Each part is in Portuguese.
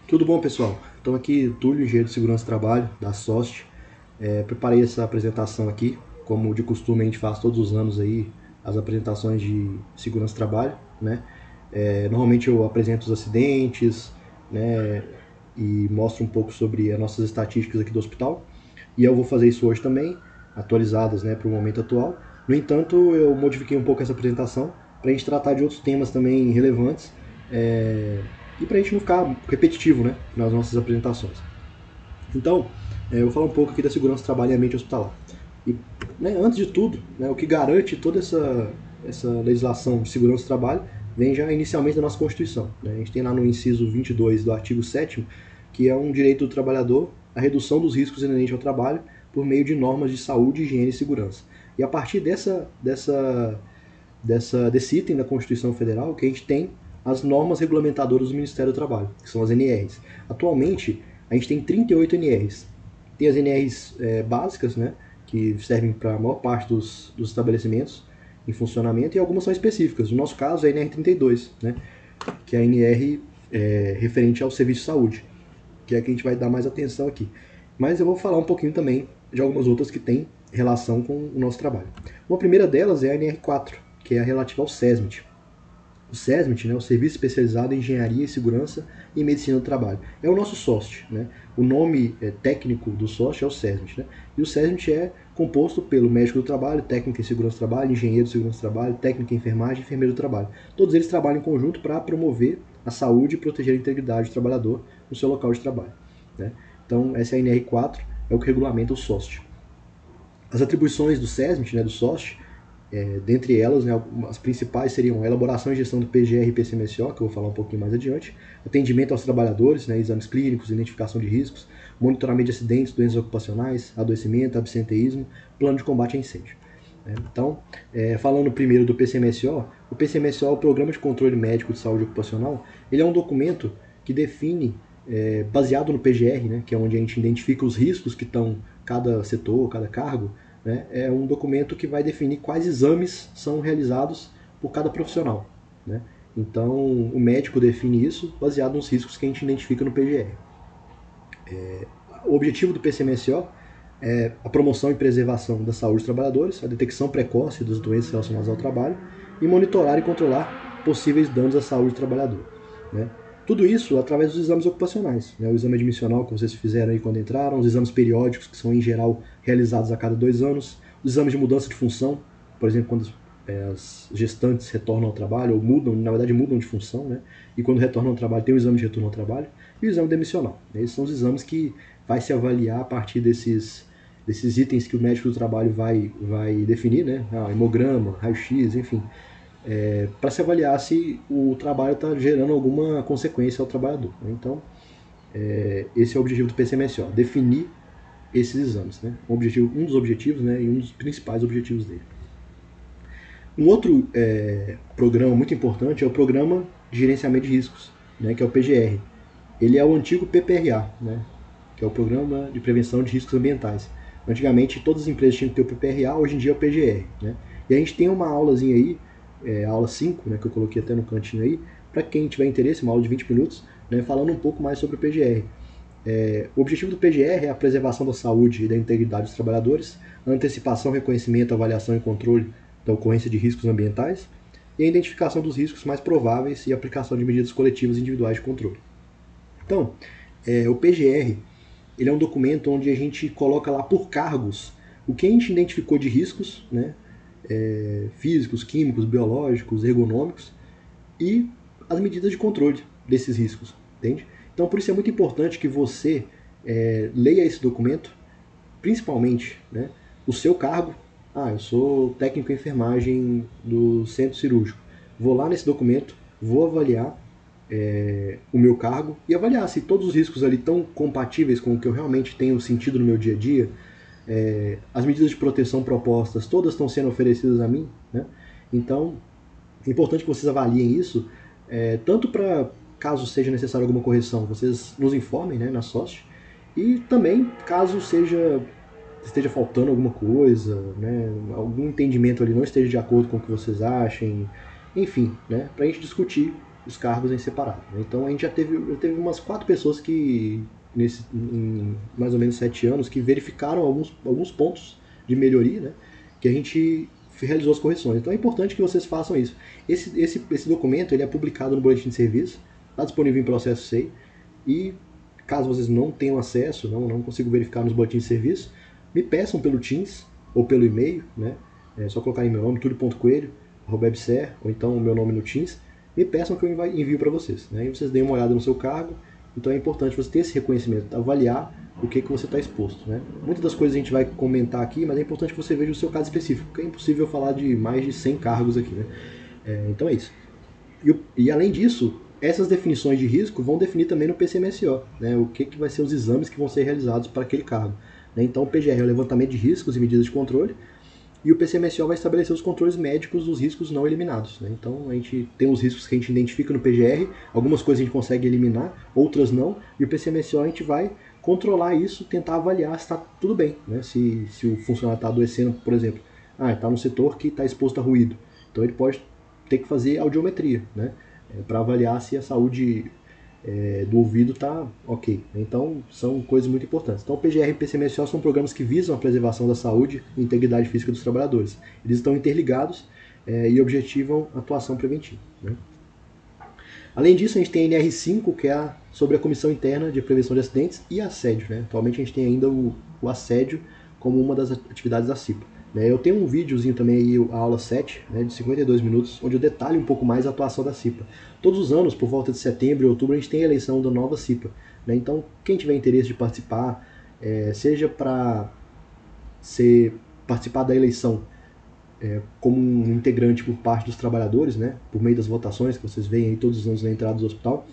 Tudo bom, pessoal? Estou aqui, Túlio, engenheiro de segurança do trabalho, da SOST. Preparei essa apresentação aqui, como de costume a gente faz todos os anos aí, as apresentações de segurança do trabalho, né? Normalmente eu apresento os acidentes, né? E mostro um pouco sobre as nossas estatísticas aqui do hospital. E eu vou fazer isso hoje também, atualizadas, né, para o momento atual. No entanto, eu modifiquei um pouco essa apresentação para a gente tratar de outros temas também relevantes, e para a gente não ficar repetitivo, né, nas nossas apresentações. Então, eu vou falar um pouco aqui da segurança do trabalho e ambiente hospitalar. E, né, antes de tudo, né, o que garante toda essa legislação de segurança do trabalho vem já inicialmente da nossa Constituição. Né? A gente tem lá no inciso 22 do artigo 7º, que é um direito do trabalhador à redução dos riscos inerentes ao trabalho por meio de normas de saúde, higiene e segurança. E a partir desse item da Constituição Federal que a gente tem as normas regulamentadoras do Ministério do Trabalho, que são as NRs. Atualmente, a gente tem 38 NRs. Tem as NRs básicas, né, que servem para a maior parte dos estabelecimentos em funcionamento, e algumas são específicas. No nosso caso, é a NR 32, né, que é a NR referente ao serviço de saúde, que é a que a gente vai dar mais atenção aqui. Mas eu vou falar um pouquinho também de algumas outras que têm relação com o nosso trabalho. Uma primeira delas é a NR4, que é a relativa ao SESMIT. O SESMIT, né, o Serviço Especializado em Engenharia e Segurança e Medicina do Trabalho, é o nosso SOST. Né? O nome técnico do SOST é o SESMIT. Né? E o SESMIT é composto pelo médico do trabalho, técnico em segurança do trabalho, engenheiro de segurança do trabalho, técnico em enfermagem e enfermeiro do trabalho. Todos eles trabalham em conjunto para promover a saúde e proteger a integridade do trabalhador no seu local de trabalho. Né? Então, essa é a NR4, é o que regulamenta o SOST. As atribuições do SESMIT, né, do SOST, dentre elas, né, as principais seriam a elaboração e gestão do PGR e PCMSO, que eu vou falar um pouquinho mais adiante, atendimento aos trabalhadores, né, exames clínicos, identificação de riscos, monitoramento de acidentes, doenças ocupacionais, adoecimento, absenteísmo, plano de combate a incêndio. Então, falando primeiro do PCMSO, o PCMSO é o Programa de Controle Médico de Saúde Ocupacional. Ele é um documento que define, baseado no PGR, né, que é onde a gente identifica os riscos que estão cada setor, cada cargo, né, é um documento que vai definir quais exames são realizados por cada profissional. Né? Então, o médico define isso baseado nos riscos que a gente identifica no PGR. O objetivo do PCMSO é a promoção e preservação da saúde dos trabalhadores, a detecção precoce das doenças relacionadas ao trabalho e monitorar e controlar possíveis danos à saúde do trabalhador. Né? Tudo isso através dos exames ocupacionais. Né? O exame admissional que vocês fizeram aí quando entraram, os exames periódicos, que são em geral realizados a cada 2 anos, os exames de mudança de função, por exemplo, quando as gestantes retornam ao trabalho, ou mudam, na verdade mudam de função, né? E quando retornam ao trabalho tem o exame de retorno ao trabalho e o exame demissional. Esses são os exames que vai se avaliar a partir desses itens que o médico do trabalho vai definir, né? Hemograma, raio-x, enfim, para se avaliar se o trabalho está gerando alguma consequência ao trabalhador. Né? Então, esse é o objetivo do PCMSO, definir esses exames. Né? Um dos objetivos, né, e um dos principais objetivos dele. Um outro programa muito importante é o Programa de Gerenciamento de Riscos, né, que é o PGR. Ele é o antigo PPRA, né, que é o Programa de Prevenção de Riscos Ambientais. Antigamente todas as empresas tinham que ter o PPRA, hoje em dia é o PGR. Né? E a gente tem uma aulazinha aí, a aula 5, né, que eu coloquei até no cantinho aí, para quem tiver interesse, uma aula de 20 minutos, né, falando um pouco mais sobre o PGR. O objetivo do PGR é a preservação da saúde e da integridade dos trabalhadores, a antecipação, reconhecimento, avaliação e controle da ocorrência de riscos ambientais e a identificação dos riscos mais prováveis e a aplicação de medidas coletivas e individuais de controle. Então, o PGR ele é um documento onde a gente coloca lá por cargos o que a gente identificou de riscos, né, físicos, químicos, biológicos, ergonômicos e as medidas de controle desses riscos, entende? Então, por isso é muito importante que você leia esse documento, principalmente, né, o seu cargo. Eu sou técnico em enfermagem do centro cirúrgico. Vou lá nesse documento, vou avaliar o meu cargo e avaliar se todos os riscos ali estão compatíveis com o que eu realmente tenho sentido no meu dia a dia. As medidas de proteção propostas, todas estão sendo oferecidas a mim. Né? Então, é importante que vocês avaliem isso, tanto para, caso seja necessário alguma correção, vocês nos informem, né, na SOST, e também, caso esteja faltando alguma coisa, né, algum entendimento ali não esteja de acordo com o que vocês achem, enfim, né, para a gente discutir os cargos em separado. Então a gente já teve umas 4 pessoas que, em mais ou menos 7 anos, que verificaram alguns pontos de melhoria, né, que a gente realizou as correções. Então é importante que vocês façam isso. Esse documento ele é publicado no Boletim de Serviço, está disponível em processo SEI, e caso vocês não tenham acesso, não consigam verificar nos boletins de serviço, me peçam pelo Teams ou pelo e-mail, né? É só colocar em meu nome, tulio.coelho@webser, ou então o meu nome no Teams, me peçam que eu envio para vocês, né? E vocês deem uma olhada no seu cargo. Então é importante você ter esse reconhecimento, avaliar o que você está exposto, né? Muitas das coisas a gente vai comentar aqui, mas é importante que você veja o seu caso específico, porque é impossível falar de mais de 100 cargos aqui, né? Então é isso. E além disso, essas definições de risco vão definir também no PCMSO, né, o que vai ser os exames que vão ser realizados para aquele cargo. Né? Então o PGR é o levantamento de riscos e medidas de controle, e o PCMSO vai estabelecer os controles médicos dos riscos não eliminados. Né? Então a gente tem os riscos que a gente identifica no PGR, algumas coisas a gente consegue eliminar, outras não, e o PCMSO a gente vai controlar isso, tentar avaliar se está tudo bem. Né? Se o funcionário está adoecendo, por exemplo, está no setor que está exposto a ruído, então ele pode ter que fazer audiometria, né? Para avaliar se a saúde do ouvido está ok. Então, são coisas muito importantes. Então, o PGR e o PCMSO são programas que visam a preservação da saúde e integridade física dos trabalhadores. Eles estão interligados e objetivam atuação preventiva. Né? Além disso, a gente tem a NR5, que é sobre a Comissão Interna de Prevenção de Acidentes e Assédio. Né? Atualmente, a gente tem ainda o assédio como uma das atividades da CIPA. Eu tenho um videozinho também aí, a aula 7, né, de 52 minutos, onde eu detalho um pouco mais a atuação da CIPA. Todos os anos, por volta de setembro e outubro, a gente tem a eleição da nova CIPA. Né? Então, quem tiver interesse de participar, seja para participar da eleição como um integrante por parte dos trabalhadores, né, por meio das votações que vocês veem aí todos os anos na entrada do hospital,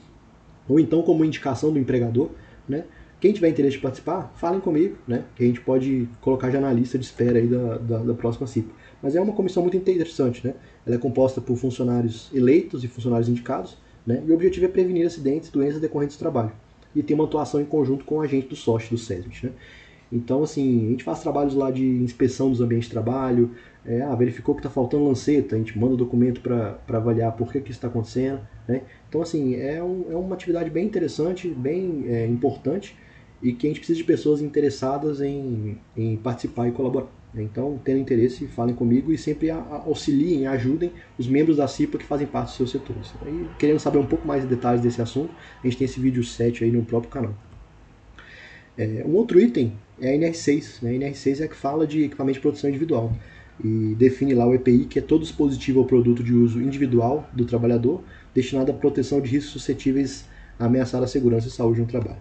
ou então como indicação do empregador, né? Quem tiver interesse de participar, falem comigo, né? Que a gente pode colocar já na lista de espera aí da próxima CIPA. Mas é uma comissão muito interessante, né? Ela é composta por funcionários eleitos e funcionários indicados, né? E o objetivo é prevenir acidentes, doenças decorrentes do trabalho. E tem uma atuação em conjunto com o agente do SOST, do SESMIT, né? Então, assim, a gente faz trabalhos lá de inspeção dos ambientes de trabalho, verificou que está faltando lanceta, a gente manda o documento para avaliar por que isso está acontecendo, né? Então, assim, é uma atividade bem interessante, bem importante, e que a gente precisa de pessoas interessadas em participar e colaborar. Então, tendo interesse, falem comigo e sempre auxiliem, ajudem os membros da CIPA que fazem parte dos seus setores. E querendo saber um pouco mais de detalhes desse assunto, a gente tem esse vídeo 7 aí no próprio canal. Um outro item é a NR6. Né? A NR6 é a que fala de equipamento de proteção individual e define lá o EPI, que é todo dispositivo ou produto de uso individual do trabalhador destinado à proteção de riscos suscetíveis a ameaçar a segurança e saúde no trabalho.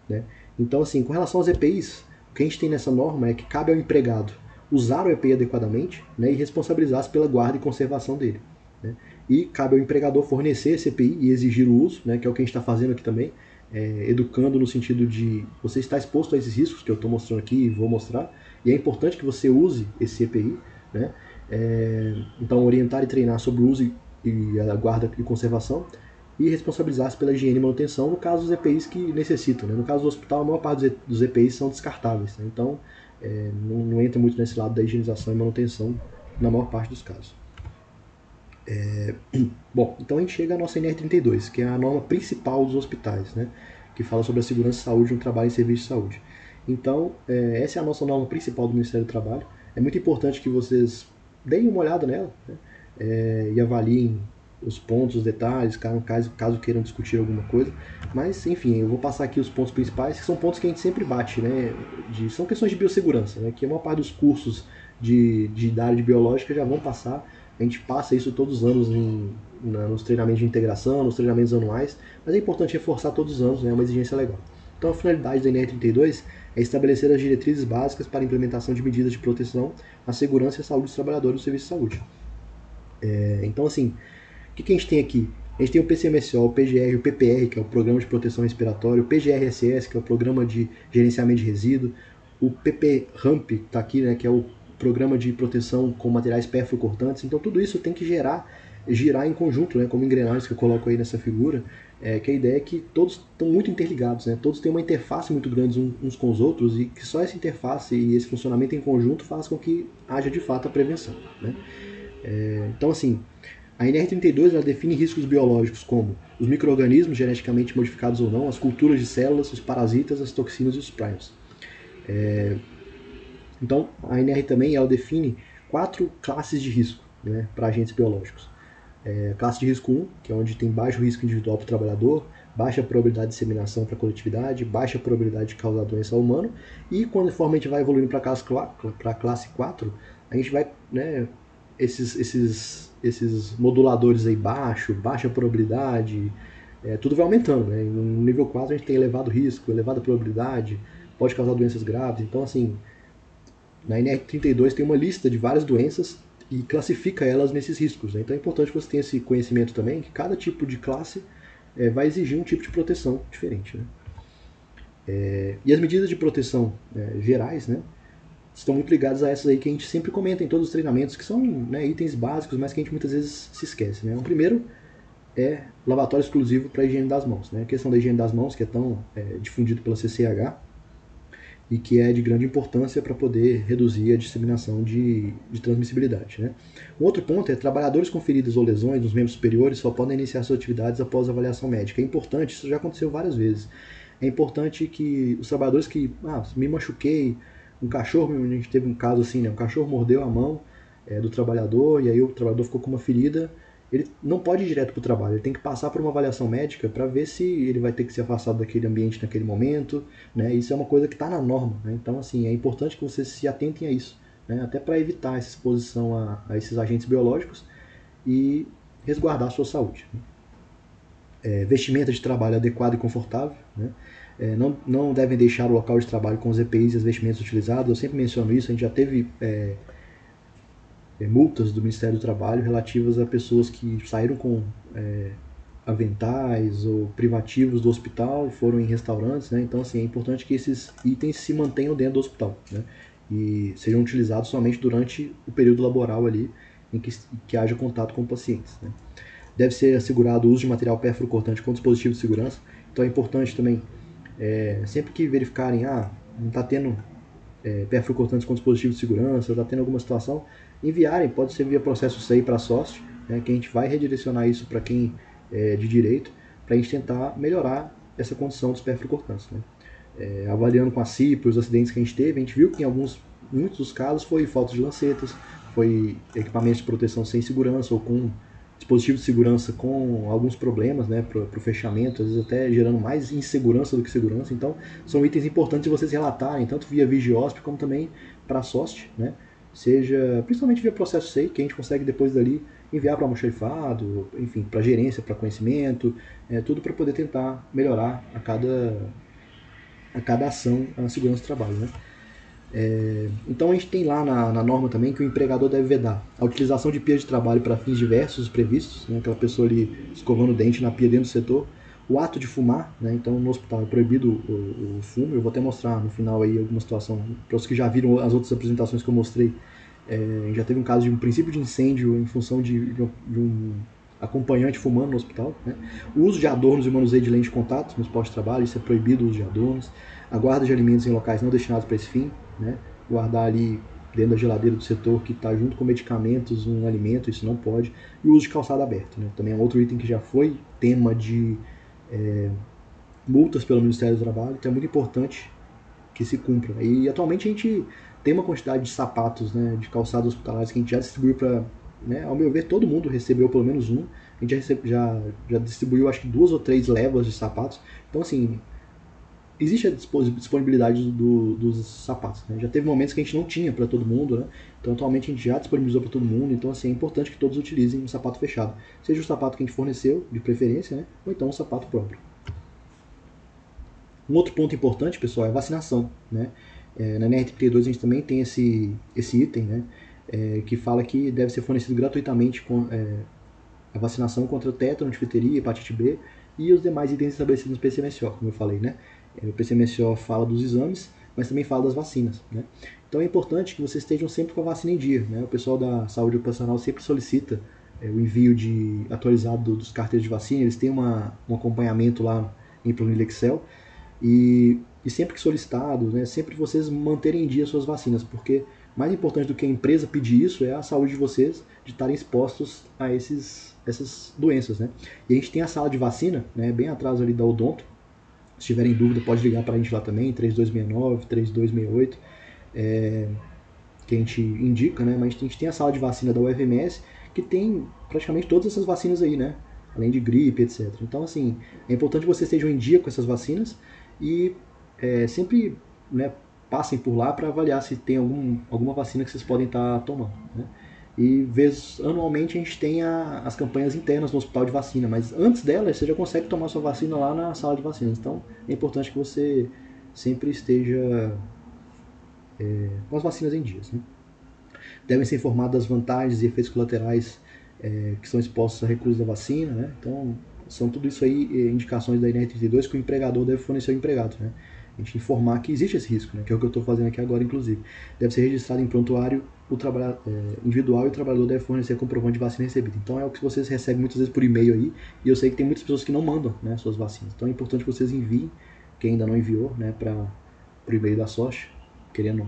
Né? Então, assim, com relação aos EPIs, o que a gente tem nessa norma é que cabe ao empregado usar o EPI adequadamente, né, e responsabilizar-se pela guarda e conservação dele. Né? E cabe ao empregador fornecer esse EPI e exigir o uso, né, que é o que a gente está fazendo aqui também, educando no sentido de você estar exposto a esses riscos que eu estou mostrando aqui e vou mostrar, e é importante que você use esse EPI, né? Então orientar e treinar sobre o uso e a guarda e conservação, e responsabilizar-se pela higiene e manutenção no caso dos EPIs que necessitam. Né? No caso do hospital, a maior parte dos EPIs são descartáveis, né? Então não entra muito nesse lado da higienização e manutenção na maior parte dos casos. Bom, então a gente chega à nossa NR32, que é a norma principal dos hospitais, né? Que fala sobre a segurança e saúde no trabalho e serviço de saúde. Então, essa é a nossa norma principal do Ministério do Trabalho. É muito importante que vocês deem uma olhada nela, né? E avaliem os pontos, os detalhes, caso queiram discutir alguma coisa. Mas, enfim, eu vou passar aqui os pontos principais, que são pontos que a gente sempre bate, né? São questões de biossegurança, né? Que a maior parte dos cursos da área de biológica já vão passar. A gente passa isso todos os anos nos treinamentos de integração, nos treinamentos anuais, mas é importante reforçar todos os anos, né? É uma exigência legal. Então, a finalidade da NR32 é estabelecer as diretrizes básicas para a implementação de medidas de proteção à segurança e à saúde dos trabalhadores do serviço de saúde. Então, assim, o que a gente tem aqui? A gente tem o PCMSO, o PGR, o PPR, que é o Programa de Proteção Respiratória, o PGRSS, que é o Programa de Gerenciamento de Resíduo, o PPRAMP, que está aqui, né, que é o Programa de Proteção com Materiais Perfurocortantes. Então, tudo isso tem que girar em conjunto, né, como engrenagens que eu coloco aí nessa figura, que a ideia é que todos estão muito interligados, né, todos têm uma interface muito grande uns com os outros, e que só essa interface e esse funcionamento em conjunto faz com que haja de fato a prevenção. Né? Então, assim, A NR32 ela define riscos biológicos como os micro-organismos geneticamente modificados ou não, as culturas de células, os parasitas, as toxinas e os prions. Então, a NR também ela define 4 classes de risco, né, para agentes biológicos. Classe de risco 1, que é onde tem baixo risco individual para o trabalhador, baixa probabilidade de disseminação para a coletividade, baixa probabilidade de causar doença ao humano, e conforme a gente vai evoluindo para a classe 4, a gente vai, né, esses moduladores aí baixa probabilidade, tudo vai aumentando, né? No nível 4 a gente tem elevado risco, elevada probabilidade, pode causar doenças graves. Então, assim, na NR32 tem uma lista de várias doenças e classifica elas nesses riscos, né? Então é importante que você tenha esse conhecimento também, que cada tipo de classe vai exigir um tipo de proteção diferente, né? E as medidas de proteção gerais, né, estão muito ligadas a essas aí que a gente sempre comenta em todos os treinamentos, que são, né, itens básicos, mas que a gente muitas vezes se esquece, né? O primeiro é lavatório exclusivo para a higiene das mãos, né? A questão da higiene das mãos, que é tão difundido pela CCH, e que é de grande importância para poder reduzir a disseminação de transmissibilidade. Né? Um outro ponto é trabalhadores com feridas ou lesões nos membros superiores só podem iniciar suas atividades após avaliação médica. É importante, isso já aconteceu várias vezes, é importante que os trabalhadores que, me machuquei, um cachorro, a gente teve um caso assim, né? Um cachorro mordeu a mão do trabalhador e aí o trabalhador ficou com uma ferida, ele não pode ir direto para o trabalho, ele tem que passar por uma avaliação médica para ver se ele vai ter que ser afastado daquele ambiente naquele momento, né? Isso é uma coisa que está na norma, né? Então, assim, é importante que vocês se atentem a isso, né? Até para evitar essa exposição a esses agentes biológicos e resguardar a sua saúde. Vestimenta de trabalho adequado e confortável, né? Não devem deixar o local de trabalho com os EPIs e as vestimentas utilizadas. Eu sempre menciono isso, a gente já teve multas do Ministério do Trabalho relativas a pessoas que saíram com aventais ou privativos do hospital, foram em restaurantes, né? Então, assim, é importante que esses itens se mantenham dentro do hospital, né? E sejam utilizados somente durante o período laboral ali em que haja contato com pacientes, né? Deve ser assegurado o uso de material perfluorocortante com dispositivo de segurança. Então é importante também, sempre que verificarem, não está tendo perfluorocortantes com dispositivo de segurança, está tendo alguma situação, enviarem, pode ser via processo SEI para a SOST, né, que a gente vai redirecionar isso para quem é de direito, para a gente tentar melhorar essa condição dos perfluorocortantes. Né? Avaliando com a CIP os acidentes que a gente teve, a gente viu que muitos dos casos foi falta de lancetas, foi equipamentos de proteção sem segurança ou com dispositivo de segurança com alguns problemas, né, para o fechamento, às vezes até gerando mais insegurança do que segurança. Então, são itens importantes de vocês relatarem, tanto via Vigiosp como também para a SOST, né, seja principalmente via processo SEI, que a gente consegue depois dali enviar para almoxarifado, enfim, para gerência, para conhecimento, tudo para poder tentar melhorar a cada ação a segurança do trabalho, né. Então a gente tem lá na norma também que o empregador deve vedar a utilização de pias de trabalho para fins diversos previstos, né, aquela pessoa ali escovando o dente na pia dentro do setor, o ato de fumar, né, então no hospital é proibido o fumo. Eu vou até mostrar no final aí alguma situação, para os que já viram as outras apresentações que eu mostrei, já teve um caso de um princípio de incêndio em função de um acompanhante fumando no hospital, né? O uso de adornos e manuseio de lente de contato nos postos de trabalho, isso é proibido o uso de adornos. A guarda de alimentos em locais não destinados para esse fim, né? Guardar ali dentro da geladeira do setor que está junto com medicamentos um alimento, isso não pode. E o uso de calçado aberto, né? Também é um outro item que já foi tema de multas pelo Ministério do Trabalho, então é muito importante que se cumpra. E atualmente a gente tem uma quantidade de sapatos, né, de calçados hospitalares que a gente já distribuiu para, né, ao meu ver, todo mundo recebeu pelo menos um. A gente já distribuiu acho que 2 ou 3 levas de sapatos. Então, assim, existe a disponibilidade dos sapatos. Né? Já teve momentos que a gente não tinha para todo mundo, né? Então atualmente a gente já disponibilizou para todo mundo. Então, assim, é importante que todos utilizem um sapato fechado. Seja o sapato que a gente forneceu, de preferência, né? Ou então um sapato próprio. Um outro ponto importante, pessoal, é a vacinação, né? Na NR32 a gente também tem esse item, né? Que fala que deve ser fornecido gratuitamente a vacinação contra tétano, difteria, hepatite B e os demais itens estabelecidos no PCMSO, como eu falei, né? O PCMSO fala dos exames, mas também fala das vacinas, né? Então é importante que vocês estejam sempre com a vacina em dia, né? O pessoal da saúde ocupacional sempre solicita o envio atualizado dos carteiros de vacina, eles têm um acompanhamento lá em planilha Excel, e sempre que solicitado, né, sempre vocês manterem em dia suas vacinas, porque mais importante do que a empresa pedir isso é a saúde de vocês, de estarem expostos a essas doenças, né? E a gente tem a sala de vacina, né, bem atrás ali da Odonto. Se tiverem dúvida, pode ligar para a gente lá também, 3269, 3268, que a gente indica, né? Mas a gente tem a sala de vacina da UFMS, que tem praticamente todas essas vacinas aí, né? Além de gripe, etc. Então, assim, é importante que vocês estejam em dia com essas vacinas e sempre, né, passem por lá para avaliar se tem alguma vacina que vocês podem estar tomando, né? E anualmente a gente tem as campanhas internas no hospital de vacina, mas antes delas você já consegue tomar sua vacina lá na sala de vacinas. Então é importante que você sempre esteja com as vacinas em dias, né? Devem ser informados das vantagens e efeitos colaterais que são expostos à recusa da vacina, né? Então são tudo isso aí indicações da INR32 que o empregador deve fornecer ao empregado, né? A gente informar que existe esse risco, né? Que é o que eu estou fazendo aqui agora, inclusive. Deve ser registrado em prontuário individual e o trabalhador deve fornecer comprovante de vacina recebida. Então é o que vocês recebem muitas vezes por e-mail aí, e eu sei que tem muitas pessoas que não mandam, né, suas vacinas. Então é importante que vocês enviem, quem ainda não enviou, né, para o e-mail da sorte, querendo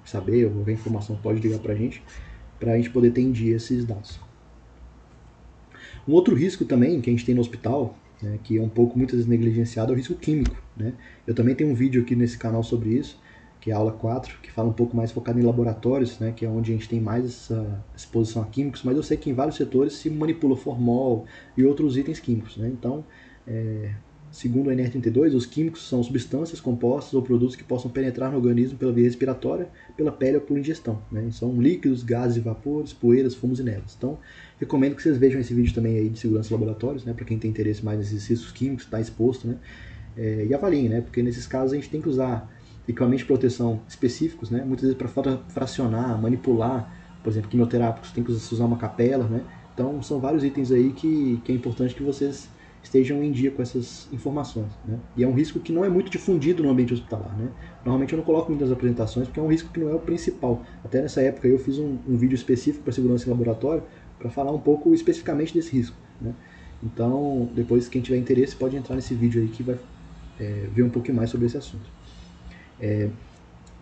saber ou qualquer informação pode ligar para a gente poder ter em dia esses dados. Um outro risco também que a gente tem no hospital, né, que é um pouco muitas vezes negligenciado, é o risco químico, né? Eu também tenho um vídeo aqui nesse canal sobre isso, que é a aula 4, que fala um pouco mais focado em laboratórios, né, que é onde a gente tem mais essa exposição a químicos, mas eu sei que em vários setores se manipula formol e outros itens químicos, né? Então, segundo a NR32, os químicos são substâncias, compostos ou produtos que possam penetrar no organismo pela via respiratória, pela pele ou por ingestão, né? São líquidos, gases e vapores, poeiras, fumos e névoas. Então, recomendo que vocês vejam esse vídeo também aí de segurança de laboratórios, né, para quem tem interesse mais nesses riscos químicos, está exposto, né? E avaliem, né? Porque nesses casos a gente tem que usar equipamentos de proteção específicos, né? Muitas vezes para fracionar, manipular, por exemplo, quimioterápicos, tem que usar uma capela, né? Então são vários itens aí que é importante que vocês estejam em dia com essas informações, né? E é um risco que não é muito difundido no ambiente hospitalar, né? Normalmente eu não coloco muitas apresentações porque é um risco que não é o principal. Até nessa época eu fiz um vídeo específico para segurança em laboratório para falar um pouco especificamente desse risco, né? Então, depois quem tiver interesse pode entrar nesse vídeo aí que vai ver um pouquinho mais sobre esse assunto.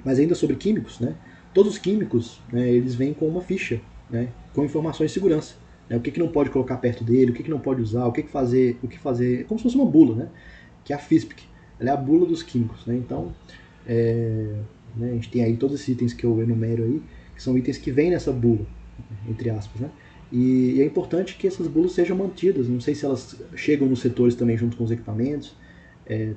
Mas ainda sobre químicos, né? Todos os químicos, né, eles vêm com uma ficha, né, com informações de segurança. Né, o que não pode colocar perto dele, o que não pode usar, o que fazer, como se fosse uma bula, né? Que é a FISPIC. Ela é a bula dos químicos, né? Então, né, a gente tem aí todos esses itens que eu enumero aí, que são itens que vêm nessa bula, entre aspas, né? E é importante que essas bulas sejam mantidas. Não sei se elas chegam nos setores também junto com os equipamentos.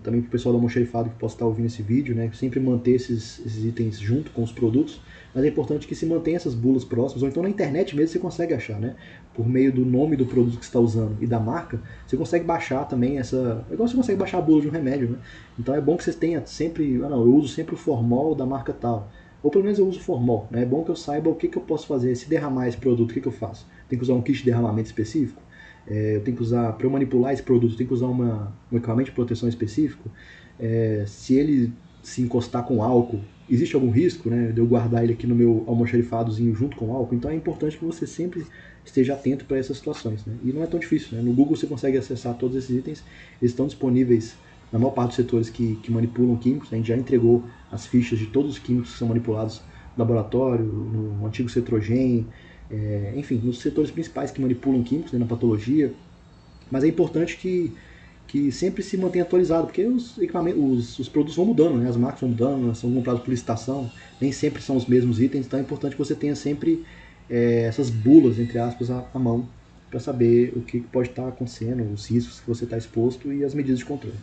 Também para o pessoal da almoxarifado que possa estar ouvindo esse vídeo, né, sempre manter esses itens junto com os produtos, mas é importante que se mantenha essas bulas próximas, ou então na internet mesmo você consegue achar, né, por meio do nome do produto que você está usando e da marca, você consegue baixar também igual você consegue baixar a bula de um remédio, né, então é bom que vocês tenham sempre, eu uso sempre o formol da marca tal, ou pelo menos eu uso formol, né, é bom que eu saiba o que eu posso fazer, se derramar esse produto, o que eu faço? Tem que usar um kit de derramamento específico? Eu tenho que usar, para eu manipular esse produto, eu tenho que usar um equipamento de proteção específico. Se ele se encostar com álcool, existe algum risco, né, de eu guardar ele aqui no meu almoxarifadozinho junto com álcool? Então é importante que você sempre esteja atento para essas situações, né? E não é tão difícil, né? No Google você consegue acessar todos esses itens, eles estão disponíveis na maior parte dos setores que manipulam químicos. A gente já entregou as fichas de todos os químicos que são manipulados no laboratório, no antigo Cetrogen, enfim, nos setores principais que manipulam químicos, né, na patologia. Mas é importante que sempre se mantenha atualizado, porque os produtos vão mudando, né, as marcas vão mudando, são comprados por licitação, nem sempre são os mesmos itens, então é importante que você tenha sempre essas bulas, entre aspas, à mão, para saber o que pode estar acontecendo, os riscos que você está exposto e as medidas de controle.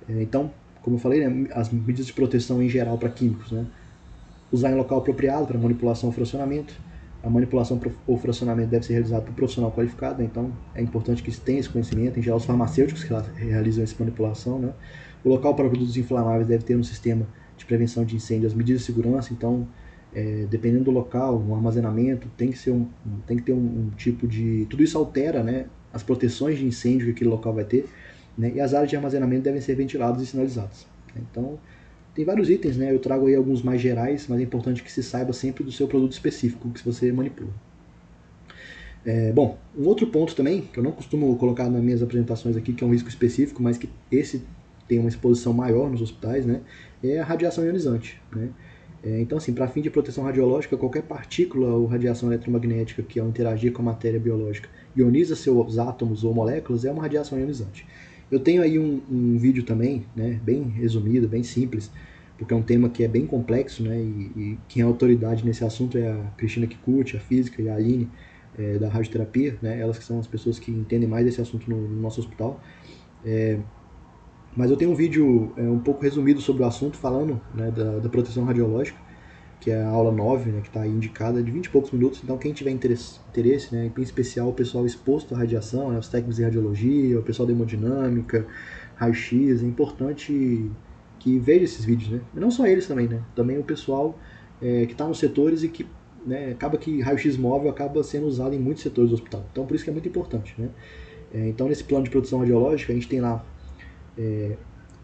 Então, como eu falei, né, as medidas de proteção em geral para químicos, né, usar em local apropriado para manipulação ou fracionamento. A manipulação ou fracionamento deve ser realizado por um profissional qualificado, né? Então é importante que tenha esse conhecimento. Em geral, os farmacêuticos que realizam essa manipulação, né? O local para produtos inflamáveis deve ter um sistema de prevenção de incêndio, as medidas de segurança. Então, dependendo do local, no armazenamento, tem que ter um tipo de... Tudo isso altera, né, as proteções de incêndio que aquele local vai ter, né? E as áreas de armazenamento devem ser ventiladas e sinalizadas. Então, tem vários itens, né? Eu trago aí alguns mais gerais, mas é importante que se saiba sempre do seu produto específico que você manipula. Bom, um outro ponto também, que eu não costumo colocar nas minhas apresentações aqui, que é um risco específico, mas que esse tem uma exposição maior nos hospitais, né? É a radiação ionizante, né? Então, assim, para fim de proteção radiológica, qualquer partícula ou radiação eletromagnética que, ao interagir com a matéria biológica, ioniza seus átomos ou moléculas, é uma radiação ionizante. Eu tenho aí um vídeo também, né, bem resumido, bem simples, porque é um tema que é bem complexo, né, e quem é autoridade nesse assunto é a Cristina Kikuchi, a física, e a Aline, da radioterapia, né, elas que são as pessoas que entendem mais desse assunto no nosso hospital. Mas eu tenho um vídeo um pouco resumido sobre o assunto, falando, né, da proteção radiológica, que é a aula 9, né, que está aí indicada, de 20 e poucos minutos. Então, quem tiver interesse, né, em especial o pessoal exposto à radiação, né, os técnicos de radiologia, o pessoal da hemodinâmica, raio-x, é importante que veja esses vídeos, né? E não só eles também, né? Também o pessoal que está nos setores e que, né, acaba que raio-x móvel acaba sendo usado em muitos setores do hospital. Então, por isso que é muito importante, né? Então, nesse plano de proteção radiológica, a gente tem lá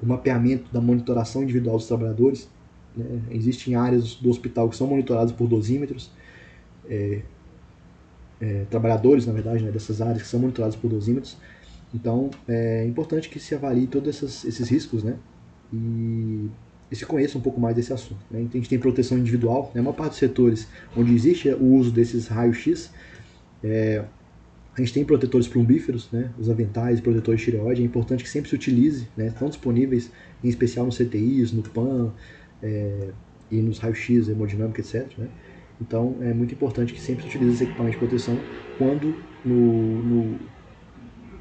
o mapeamento da monitoração individual dos trabalhadores, né? Existem áreas do hospital que são monitoradas por dosímetros, trabalhadores, na verdade, né, dessas áreas que são monitorados por dosímetros. Então, é importante que se avalie todos esses riscos, né, e se conheça um pouco mais desse assunto. Né? Então, a gente tem proteção individual, né, a maior parte dos setores onde existe o uso desses raios-x, a gente tem protetores plumbíferos, né, os aventais, protetores de tireoide, é importante que sempre se utilize, né, estão disponíveis, em especial no CTIs, no PAN, e nos raios-x, hemodinâmica, etc. Né? Então, é muito importante que sempre se utilize esse equipamento de proteção quando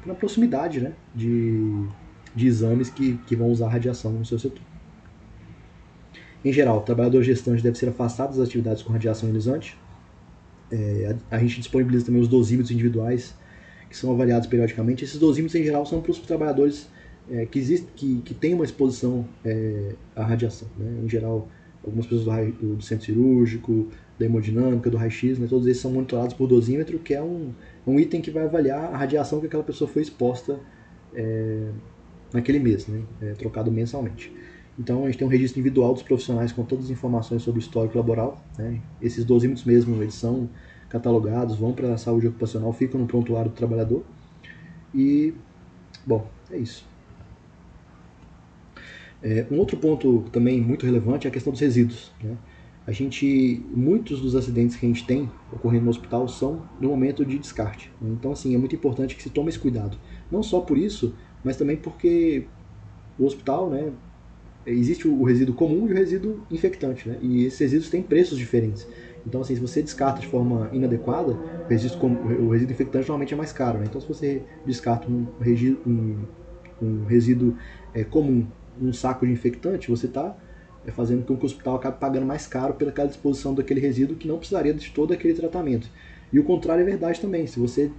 na proximidade, né, de exames que vão usar radiação no seu setor. Em geral, o trabalhador gestante deve ser afastado das atividades com radiação ionizante. A gente disponibiliza também os dosímetros individuais, que são avaliados periodicamente. Esses dosímetros, em geral, são para os trabalhadores que têm uma exposição à radiação. Né? Em geral, algumas pessoas do centro cirúrgico, da hemodinâmica, do raio-x, né? Todos esses são monitorados por dosímetro, que é um item que vai avaliar a radiação que aquela pessoa foi exposta naquele mês, né? Trocado mensalmente. Então, a gente tem um registro individual dos profissionais com todas as informações sobre o histórico laboral. Né? Esses dosímetros mesmo, eles são catalogados, vão para a saúde ocupacional, ficam no prontuário do trabalhador. E, bom, é isso. Um outro ponto também muito relevante é a questão dos resíduos. Né? Muitos dos acidentes que a gente tem ocorrendo no hospital são no momento de descarte. Né? Então, assim, é muito importante que se tome esse cuidado. Não só por isso, mas também porque o hospital, né, existe o resíduo comum e o resíduo infectante, né? E esses resíduos têm preços diferentes. Então, assim, se você descarta de forma inadequada, o resíduo infectante normalmente é mais caro, né? Então, se você descarta um resíduo comum, um saco de infectante, você está fazendo com que o hospital acabe pagando mais caro pela disposição daquele resíduo que não precisaria de todo aquele tratamento. E o contrário é verdade também. Se você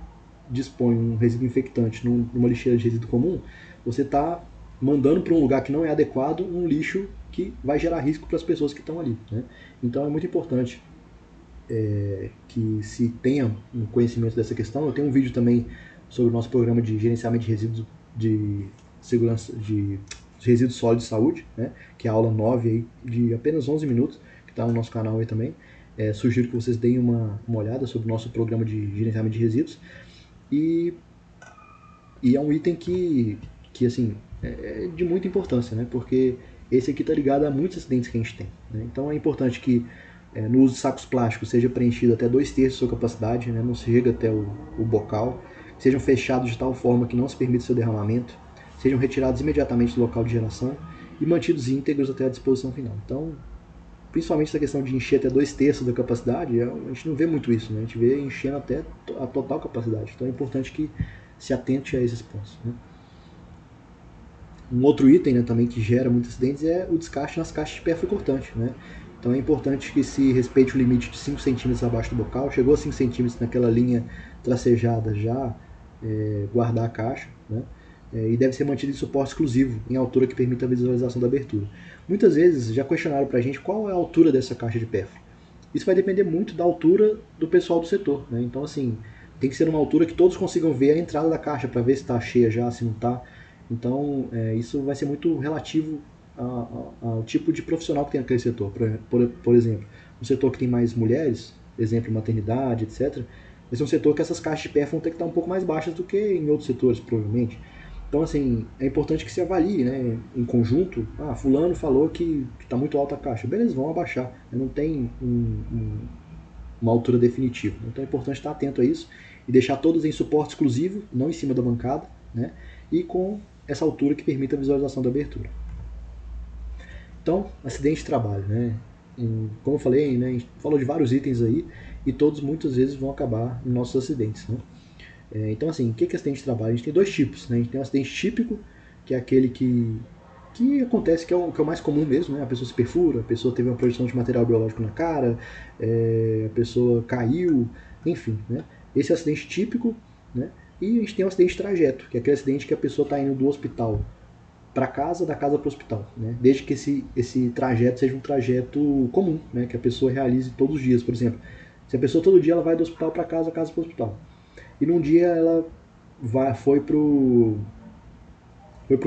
dispõe um resíduo infectante numa lixeira de resíduo comum, você está mandando para um lugar que não é adequado um lixo que vai gerar risco para as pessoas que estão ali. Né? Então é muito importante que se tenha um conhecimento dessa questão. Eu tenho um vídeo também sobre o nosso programa de gerenciamento de resíduos de segurança de resíduos sólidos de saúde, né? Que é a aula 9 aí, de apenas 11 minutos, que está no nosso canal aí também. Sugiro que vocês deem uma olhada sobre o nosso programa de gerenciamento de resíduos. E é um item que assim, é de muita importância, né? Porque esse aqui está ligado a muitos acidentes que a gente tem. Né? Então é importante que no uso de sacos plásticos seja preenchido até 2/3 da sua capacidade, né? Não chega até o bocal, sejam fechados de tal forma que não se permita seu derramamento, sejam retirados imediatamente do local de geração e mantidos íntegros até a disposição final. Então, principalmente essa questão de encher até 2/3 da capacidade, a gente não vê muito isso, né? A gente vê enchendo até a total capacidade. Então é importante que se atente a esses pontos. Né? Um outro item, né, também que gera muitos acidentes é o descarte nas caixas de perfil cortante. Né? Então é importante que se respeite o limite de 5 centímetros abaixo do bocal. Chegou a 5 centímetros naquela linha tracejada, já guardar a caixa. Né? E deve ser mantido em suporte exclusivo, em altura que permita a visualização da abertura. Muitas vezes já questionaram para a gente qual é a altura dessa caixa de perfil. Isso vai depender muito da altura do pessoal do setor. Né? Então, assim, tem que ser uma altura que todos consigam ver a entrada da caixa para ver se está cheia já, se não está. Então, isso vai ser muito relativo ao tipo de profissional que tem naquele setor. Por exemplo, um setor que tem mais mulheres, exemplo, maternidade, etc., vai ser um setor que essas caixas de perfil vão ter que estar um pouco mais baixas do que em outros setores, provavelmente. Então, assim, é importante que se avalie, né, em conjunto. Ah, fulano falou que está muito alta a caixa. Beleza, vamos abaixar. Não tem uma altura definitiva. Então é importante estar atento a isso e deixar todos em suporte exclusivo, não em cima da bancada, né, e com essa altura que permita a visualização da abertura. Então, acidente de trabalho, né? Como eu falei, né, a gente falou de vários itens aí e todos muitas vezes vão acabar nos nossos acidentes, né? Então, assim, o que é acidente de trabalho? A gente tem dois tipos, né? A gente tem um acidente típico, que é aquele que acontece, que é o mais comum mesmo, né? A pessoa se perfura, a pessoa teve uma projeção de material biológico na cara, a pessoa caiu, enfim, né? Esse é o acidente típico, né? E a gente tem um acidente de trajeto, que é aquele acidente que a pessoa está indo do hospital para casa, da casa para o hospital, né? Desde que esse trajeto seja um trajeto comum, né? Que a pessoa realize todos os dias, por exemplo. Se a pessoa todo dia ela vai do hospital para casa, da casa para o hospital. E num dia ela foi pro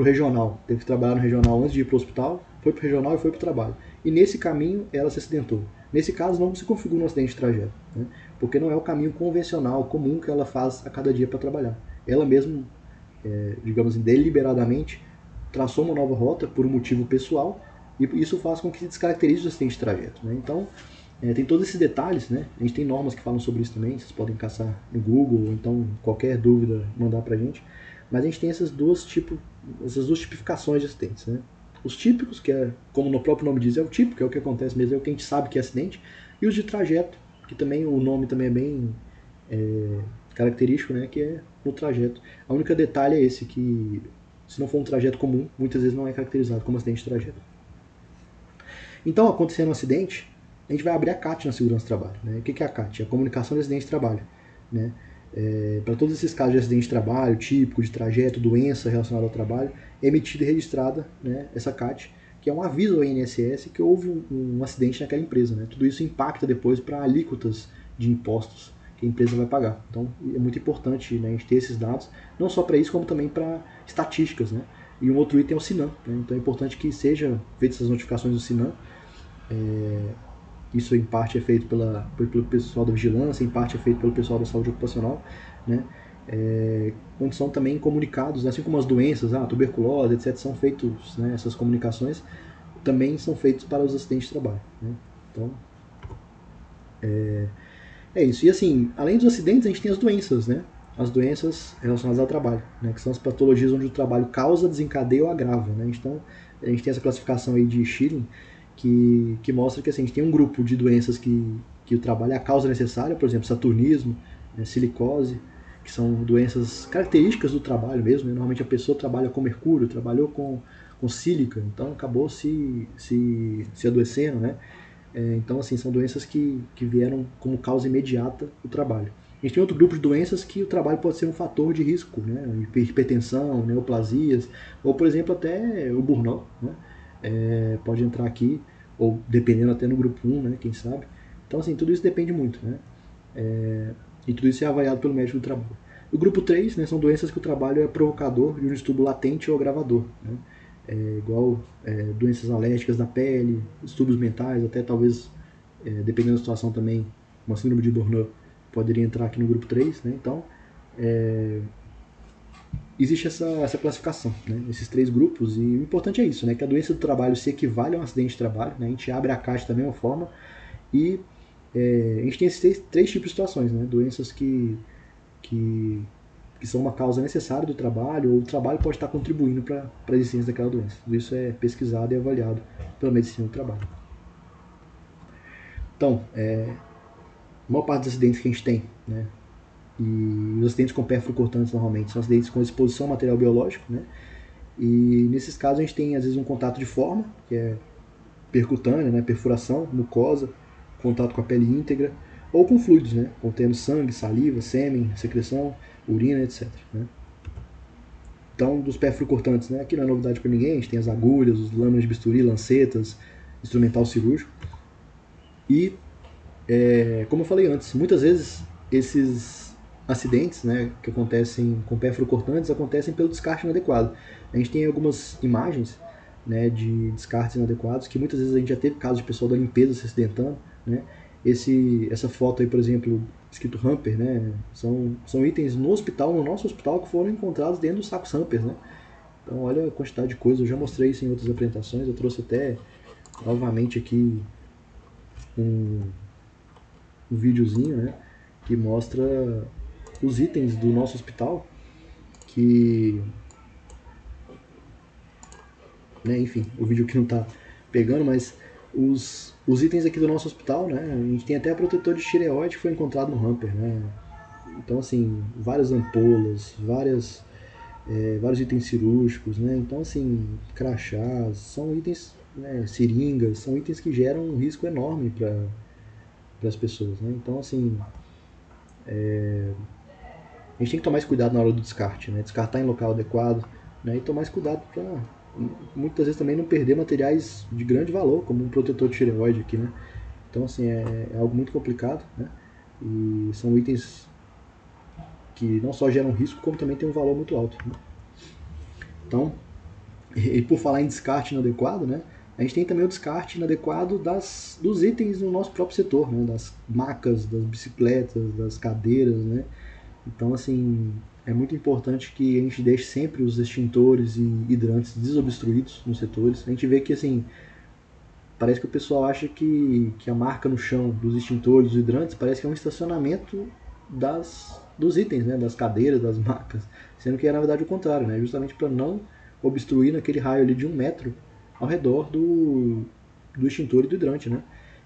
regional, teve que trabalhar no regional antes de ir pro hospital, foi pro regional e foi pro trabalho. E nesse caminho ela se acidentou. Nesse caso não se configura um acidente de trajeto, né? Porque não é o caminho convencional, comum que ela faz a cada dia para trabalhar. Ela mesma, digamos assim, deliberadamente traçou uma nova rota por um motivo pessoal e isso faz com que se descaracterize o acidente de trajeto, né? Então, tem todos esses detalhes, né? A gente tem normas que falam sobre isso também, vocês podem caçar no Google, ou então qualquer dúvida mandar pra gente. Mas a gente tem essas duas tipificações de acidentes, né? Os típicos, que é, como no próprio nome diz, é o típico, é o que acontece mesmo, é o que a gente sabe que é acidente. E os de trajeto, que também o nome também é bem característico, né? Que é no trajeto. A única detalhe é esse, que se não for um trajeto comum, muitas vezes não é caracterizado como acidente de trajeto. Então, acontecendo um acidente, a gente vai abrir a CAT na segurança do trabalho, né? O que é a CAT? É a comunicação de acidente de trabalho, né? Para todos esses casos de acidente de trabalho, típico, de trajeto, doença relacionada ao trabalho, é emitida e registrada, né, essa CAT, que é um aviso ao INSS que houve um acidente naquela empresa, né? Tudo isso impacta depois para alíquotas de impostos que a empresa vai pagar. Então é muito importante, né, a gente ter esses dados, não só para isso, como também para estatísticas, né? E um outro item é o SINAM, né? Então é importante que seja feitas essas notificações do SINAM. Isso em parte é feito pelo pessoal da vigilância, em parte é feito pelo pessoal da saúde ocupacional, né? Onde são também comunicados, assim como as doenças, tuberculose, etc., são feitos, né, essas comunicações também são feitas para os acidentes de trabalho, né? Então, é isso. E assim, além dos acidentes, a gente tem as doenças, né? As doenças relacionadas ao trabalho, né? Que são as patologias onde o trabalho causa, desencadeia ou agrava, né? Então, a gente tem essa classificação aí de Schilling, que mostra que assim, a gente tem um grupo de doenças que o trabalho é a causa necessária, por exemplo, saturnismo, né, silicose, que são doenças características do trabalho mesmo, né? Normalmente a pessoa trabalha com mercúrio, trabalhou com sílica, então acabou se adoecendo, né? Então, assim, são doenças que vieram como causa imediata do trabalho. A gente tem outro grupo de doenças que o trabalho pode ser um fator de risco, né? Hipertensão, neoplasias, ou, por exemplo, até o burnout, né? Pode entrar aqui, ou dependendo até no grupo 1, né? Quem sabe. Então, assim, tudo isso depende muito, né? E tudo isso é avaliado pelo médico do trabalho. O grupo 3, né, são doenças que o trabalho é provocador de um distúrbio latente ou agravador, né? Igual doenças alérgicas da pele, distúrbios mentais, até talvez, dependendo da situação também, uma síndrome de Burnout poderia entrar aqui no grupo 3, né? Então, existe essa classificação, né? Esses três grupos, e o importante é isso, né? Que a doença do trabalho se equivale a um acidente de trabalho, né? A gente abre a caixa da mesma forma e a gente tem esses três tipos de situações, né? Doenças que, que são uma causa necessária do trabalho, ou o trabalho pode estar contribuindo para a existência daquela doença. Tudo isso é pesquisado e avaliado pela medicina do trabalho. Então, a maior parte dos acidentes que a gente tem, né? E os acidentes com cortantes normalmente são acidentes com exposição a material biológico, né? E nesses casos a gente tem às vezes um contato de forma, que é percutânea, né? Perfuração, mucosa, contato com a pele íntegra, ou com fluidos, né? Contendo sangue, saliva, sêmen, secreção, urina, etc. Né? Então, dos perflucortantes, né? Aqui não é novidade para ninguém, a gente tem as agulhas, os lâminas de bisturi, lancetas, instrumental cirúrgico. E, como eu falei antes, muitas vezes esses acidentes, né, que acontecem com perflucortantes acontecem pelo descarte inadequado. A gente tem algumas imagens, né, de descartes inadequados, que muitas vezes a gente já teve casos de pessoal da limpeza se acidentando, né? Essa foto aí, por exemplo, escrito hamper, né? São itens no hospital, no nosso hospital, que foram encontrados dentro dos sacos hampers, né? Então olha a quantidade de coisa, eu já mostrei isso em outras apresentações, eu trouxe até novamente aqui um videozinho, né? Que mostra os itens do nosso hospital, que, né, enfim, o vídeo aqui não tá pegando, mas os itens aqui do nosso hospital, né? A gente tem até protetor de tireoide que foi encontrado no hamper, né? Então, assim, várias ampolas, vários itens cirúrgicos, né? Então, assim, crachás, são itens, né, seringas, são itens que geram um risco enorme para as pessoas, né? Então, assim, a gente tem que tomar mais cuidado na hora do descarte, né? Descartar em local adequado, né? E tomar mais cuidado para muitas vezes também não perder materiais de grande valor, como um protetor de tireoide aqui, né? Então, assim, é algo muito complicado, né? E são itens que não só geram risco, como também tem um valor muito alto, né? Então, e por falar em descarte inadequado, né? A gente tem também o descarte inadequado dos itens no nosso próprio setor, né? Das macas, das bicicletas, das cadeiras, né? Então, assim, é muito importante que a gente deixe sempre os extintores e hidrantes desobstruídos nos setores. A gente vê que, assim, parece que o pessoal acha que a marca no chão dos extintores, dos hidrantes, parece que é um estacionamento dos itens, né? Das cadeiras, das macas. Sendo que é, na verdade, o contrário, né? Justamente para não obstruir naquele raio ali de 1 metro ao redor do extintor e do hidrante, né?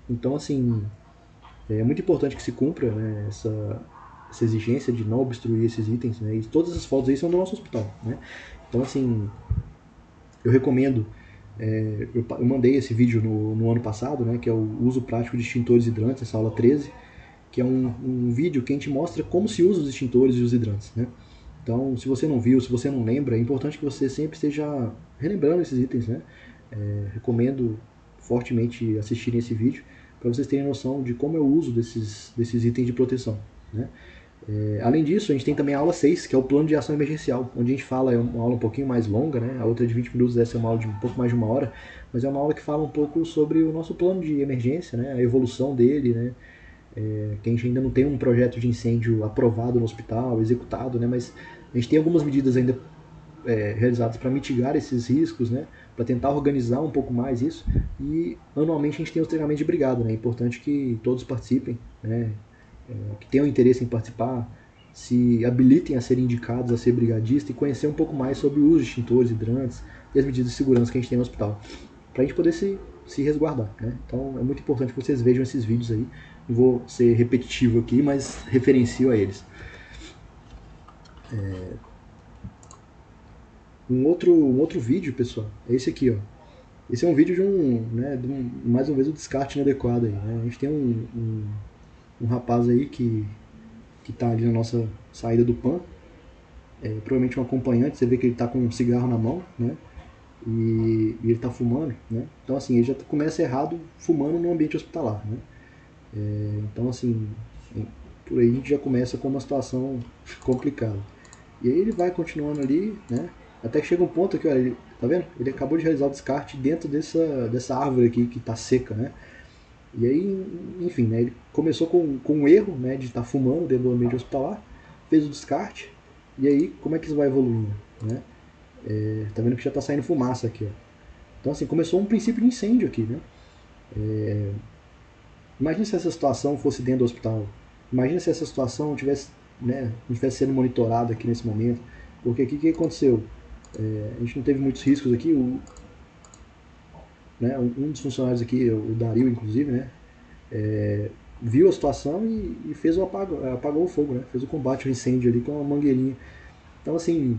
Então, assim, é muito importante que se cumpra, né, essa exigência de não obstruir esses itens, né? E todas as fotos aí são do nosso hospital, né? Então, assim, eu recomendo, eu mandei esse vídeo no ano passado, né, que é o uso prático de extintores e hidrantes, essa aula 13, que é um vídeo que a gente mostra como se usa os extintores e os hidrantes, né? Então, se você não viu, se você não lembra, é importante que você sempre esteja relembrando esses itens, né? Recomendo fortemente assistirem esse vídeo para vocês terem noção de como é o uso desses itens de proteção, né? Além disso, a gente tem também a aula 6, que é o plano de ação emergencial, onde a gente fala, é uma aula um pouquinho mais longa, né? A outra é de 20 minutos, essa é uma aula de um pouco mais de 1 hora, mas é uma aula que fala um pouco sobre o nosso plano de emergência, né? A evolução dele, né? Que a gente ainda não tem um projeto de incêndio aprovado no hospital, executado, né? Mas a gente tem algumas medidas ainda realizadas para mitigar esses riscos, né? Para tentar organizar um pouco mais isso. E anualmente a gente tem os treinamentos de brigada, né? É importante que todos participem, né? Que tenham interesse em participar, se habilitem a serem indicados a ser brigadista e conhecer um pouco mais sobre o uso de extintores, hidrantes e as medidas de segurança que a gente tem no hospital, para a gente poder se resguardar, né? Então é muito importante que vocês vejam esses vídeos aí. Não vou ser repetitivo aqui, mas referencio a eles. Um outro vídeo, pessoal, é esse aqui, ó. Esse é um vídeo mais uma vez, o descarte inadequado aí, né? A gente tem um rapaz aí que tá ali na nossa saída do PAN, provavelmente um acompanhante, você vê que ele tá com um cigarro na mão, né? E ele tá fumando, né? Então, assim, ele já começa errado fumando no ambiente hospitalar, né? Então, assim, por aí a gente já começa com uma situação complicada. E aí ele vai continuando ali, né? Até que chega um ponto aqui, olha, tá vendo? Ele acabou de realizar o descarte dentro dessa árvore aqui que tá seca, né? E aí, enfim, né? Ele começou com um erro, né? De estar fumando dentro do ambiente hospitalar, fez o descarte, e aí como é que isso vai evoluindo, né? Tá vendo que já tá saindo fumaça aqui, ó. Então, assim, começou um princípio de incêndio aqui, né? Imagina se essa situação fosse dentro do hospital. Imagina se essa situação tivesse, né, não estivesse sendo monitorada aqui nesse momento. Porque aqui o que aconteceu? A gente não teve muitos riscos aqui. Um dos funcionários aqui, o Dario, inclusive, né, viu a situação e fez apagou o fogo, né? Fez o combate ao incêndio ali com uma mangueirinha. Então, assim,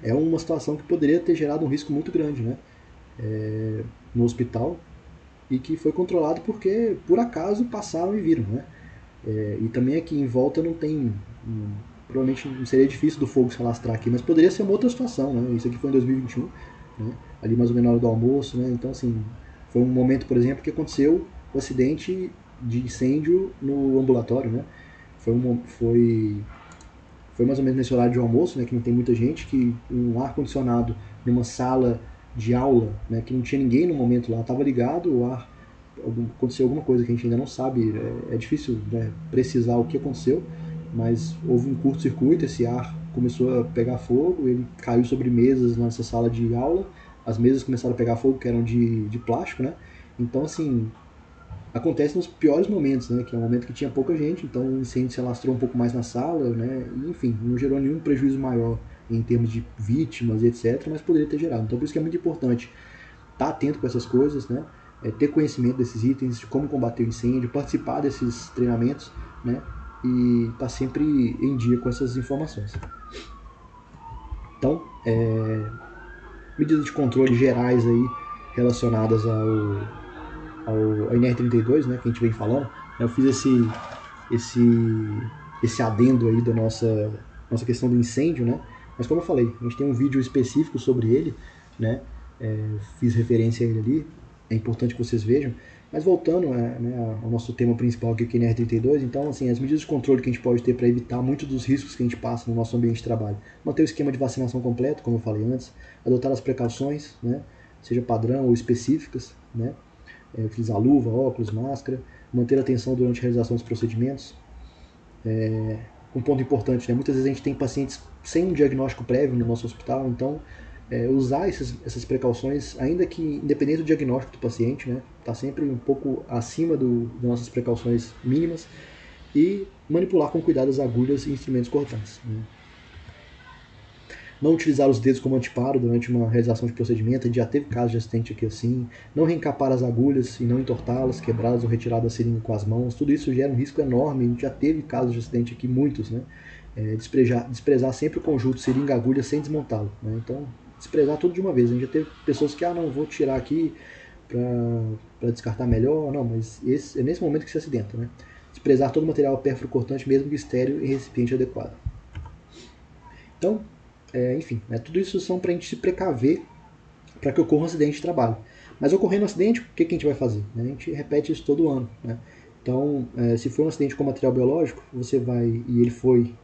é uma situação que poderia ter gerado um risco muito grande, né? No hospital, e que foi controlado porque, por acaso, passaram e viram, né? E também aqui em volta não tem... provavelmente não seria difícil do fogo se alastrar aqui, mas poderia ser uma outra situação, né? Isso aqui foi em 2021, né? Ali mais ou menos na hora do almoço, né? Então, assim, foi um momento, por exemplo, que aconteceu o acidente de incêndio no ambulatório, né? Foi mais ou menos nesse horário de almoço, né? Que não tem muita gente, que um ar-condicionado numa sala de aula, né? Que não tinha ninguém no momento lá, estava ligado, o ar aconteceu alguma coisa que a gente ainda não sabe, é difícil, né, precisar o que aconteceu, mas houve um curto-circuito, esse ar começou a pegar fogo, ele caiu sobre mesas nessa sala de aula, as mesas começaram a pegar fogo, que eram de plástico, né? Então, assim, acontece nos piores momentos, né? Que é um momento que tinha pouca gente, então o incêndio se alastrou um pouco mais na sala, né? E, enfim, não gerou nenhum prejuízo maior em termos de vítimas e etc, mas poderia ter gerado. Então, por isso que é muito importante estar atento com essas coisas, né? Ter conhecimento desses itens, de como combater o incêndio, participar desses treinamentos, né? E estar sempre em dia com essas informações. Então, medidas de controle gerais aí relacionadas ao NR32, né, que a gente vem falando. Eu fiz esse adendo aí da nossa questão do incêndio, né? Mas como eu falei, a gente tem um vídeo específico sobre ele, né? Fiz referência a ele ali, é importante que vocês vejam. Mas voltando, né, ao nosso tema principal aqui, que é NR32, então, assim, as medidas de controle que a gente pode ter para evitar muitos dos riscos que a gente passa no nosso ambiente de trabalho. Manter o esquema de vacinação completo, como eu falei antes, adotar as precauções, né, seja padrão ou específicas, né, utilizar luva, óculos, máscara, manter a atenção durante a realização dos procedimentos. Um ponto importante, né? Muitas vezes a gente tem pacientes sem um diagnóstico prévio no nosso hospital, então usar essas precauções, ainda que independente do diagnóstico do paciente, né? Tá sempre um pouco acima das nossas precauções mínimas, e manipular com cuidado as agulhas e instrumentos cortantes, né? Não utilizar os dedos como anteparo durante uma realização de procedimento, a gente já teve casos de acidente aqui assim, não reencapar as agulhas e não entortá-las, quebrá-las ou retirar da seringa com as mãos, tudo isso gera um risco enorme, a gente já teve casos de acidente aqui, muitos, né? Desprezar sempre o conjunto seringa-agulha sem desmontá-lo, né? Então, desprezar tudo de uma vez. A gente já teve pessoas que, não, vou tirar aqui para descartar melhor, não, mas é nesse momento que se acidenta, né? Desprezar todo o material pérfuro-cortante, mesmo que estéreo, em recipiente adequado. Então, enfim, né, tudo isso são para a gente se precaver para que ocorra um acidente de trabalho. Mas ocorrendo um acidente, o que a gente vai fazer? A gente repete isso todo ano, né? Então, se for um acidente com material biológico, você vai, e ele foi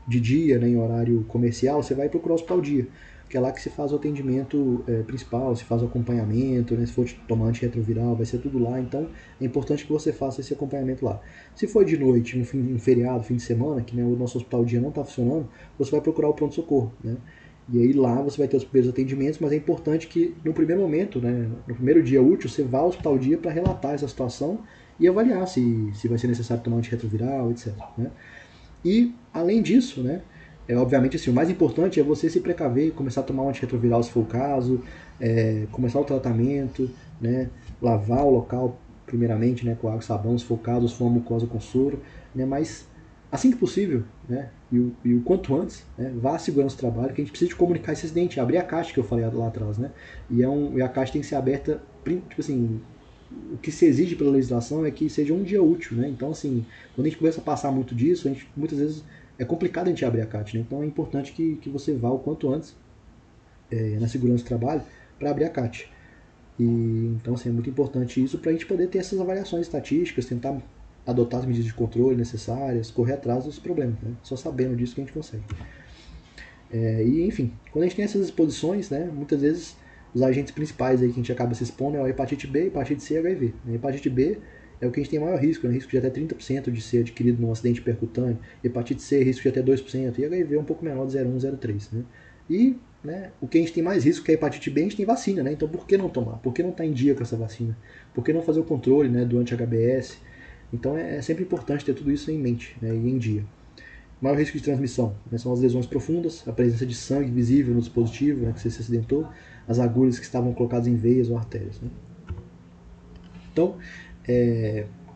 de dia, né, em horário comercial, você vai procurar o hospital dia, que é lá que se faz o atendimento principal, se faz o acompanhamento, né, se for tomar antirretroviral, vai ser tudo lá, então é importante que você faça esse acompanhamento lá. Se for de noite, um feriado, fim de semana, que, né, o nosso hospital dia não está funcionando, você vai procurar o pronto-socorro, né? E aí lá você vai ter os primeiros atendimentos, mas é importante que no primeiro momento, né, no primeiro dia útil, você vá ao hospital dia para relatar essa situação e avaliar se vai ser necessário tomar antirretroviral, etc, né? E, além disso, né, obviamente assim, o mais importante é você se precaver, começar a tomar um antirretroviral se for o caso, começar o tratamento, né, lavar o local primeiramente, né, com água e sabão, se for o caso, se for uma mucosa com soro, né, mas assim que possível, né, e o quanto antes, né, vá à segurança do trabalho, que a gente precisa de comunicar esse acidente, abrir a caixa que eu falei lá atrás, né, e a caixa tem que ser aberta, tipo assim, o que se exige pela legislação é que seja um dia útil, né? Então, assim, quando a gente começa a passar muito disso, muitas vezes é complicado a gente abrir a CAT, né? Então é importante que você vá o quanto antes na segurança do trabalho para abrir a CAT. Então, assim, é muito importante isso para a gente poder ter essas avaliações estatísticas, tentar adotar as medidas de controle necessárias, correr atrás dos problemas, né? Só sabendo disso que a gente consegue. E, enfim, quando a gente tem essas exposições, né, muitas vezes os agentes principais aí que a gente acaba se expondo é a hepatite B, hepatite C e HIV. A hepatite B é o que a gente tem maior risco, né? Risco de até 30% de ser adquirido num acidente percutâneo. Hepatite C, risco de até 2%. E HIV é um pouco menor, de 0,1, 0,3. Né? E, né, o que a gente tem mais risco que é a hepatite B, a gente tem vacina, né? Então por que não tomar? Por que não estar em dia com essa vacina? Por que não fazer o controle, né, do anti-HBS? Então é sempre importante ter tudo isso em mente, né, e em dia. Maior risco de transmissão, né, são as lesões profundas, a presença de sangue visível no dispositivo, né, que você se acidentou, as agulhas que estavam colocadas em veias ou artérias. Né? Então,